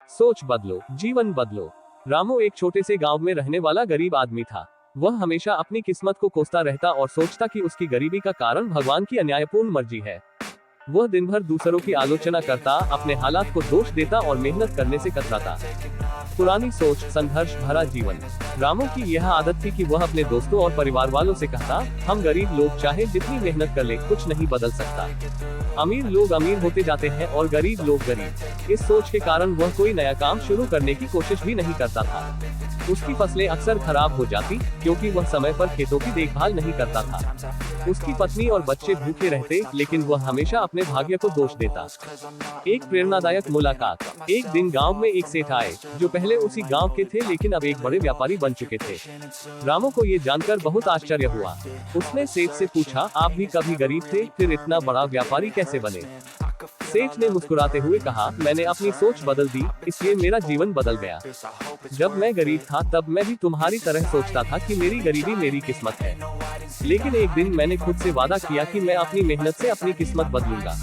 सोच बदलो, जीवन बदलो। रामू एक छोटे से गांव में रहने वाला गरीब आदमी था। वह हमेशा अपनी किस्मत को कोसता रहता और सोचता कि उसकी गरीबी का कारण भगवान की अन्यायपूर्ण मर्जी है। वह दिन भर दूसरों की आलोचना करता, अपने हालात को दोष देता और मेहनत करने से कतराता। पुरानी सोच, संघर्ष भरा जीवन। रामू की यह आदत थी कि वह अपने दोस्तों और परिवार वालों से कहता, हम गरीब लोग चाहे जितनी मेहनत कर ले कुछ नहीं बदल सकता। अमीर लोग अमीर होते जाते हैं और गरीब लोग गरीब। इस सोच के कारण वह कोई नया काम शुरू करने की कोशिश भी नहीं करता था। उसकी फसलें अक्सर खराब हो जाती क्योंकि वह समय पर खेतों की देखभाल नहीं करता था। उसकी पत्नी और बच्चे भूखे रहते, लेकिन वह हमेशा अपने भाग्य को दोष देता। एक प्रेरणादायक मुलाकात। एक दिन गांव में एक सेठ आए, जो पहले उसी गांव के थे लेकिन अब एक बड़े व्यापारी बन चुके थे। रामू को ये जानकर बहुत आश्चर्य हुआ। उसने सेठ से पूछा, आप भी कभी गरीब थे, फिर इतना बड़ा व्यापारी कैसे बने? सेठ ने मुस्कुराते हुए कहा, मैंने अपनी सोच बदल दी, इसलिए मेरा जीवन बदल गया। जब मैं गरीब था तब मैं भी तुम्हारी तरह सोचता था कि मेरी गरीबी मेरी किस्मत है। लेकिन एक दिन मैंने खुद से वादा किया कि मैं अपनी मेहनत से अपनी किस्मत बदलूंगा।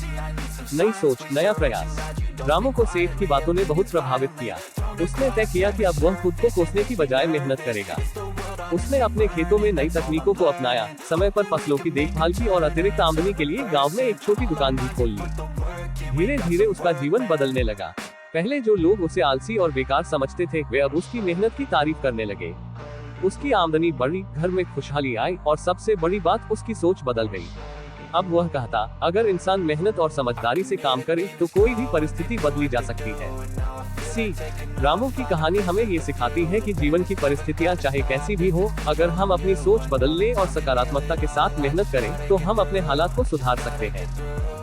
नई सोच, नया प्रयास। रामू को सेठ की बातों ने बहुत प्रभावित किया। उसने तय किया कि अब वह खुद को कोसने की बजाय मेहनत करेगा। उसने अपने खेतों में नई तकनीकों को अपनाया, समय पर फसलों की देखभाल की और अतिरिक्त आमदनी के लिए गांव में एक छोटी दुकान भी खोल ली। धीरे धीरे उसका जीवन बदलने लगा। पहले जो लोग उसे आलसी और बेकार समझते थे, वे अब उसकी मेहनत की तारीफ करने लगे। उसकी आमदनी बढ़ी, घर में खुशहाली आई और सबसे बड़ी बात, उसकी सोच बदल गई। अब वह कहता, अगर इंसान मेहनत और समझदारी से काम करे तो कोई भी परिस्थिति बदली जा सकती है। रामू की कहानी हमें ये सिखाती है कि जीवन की परिस्थितियां चाहे कैसी भी हो, अगर हम अपनी सोच बदल लें और सकारात्मकता के साथ मेहनत करें तो हम अपने हालात को सुधार सकते हैं।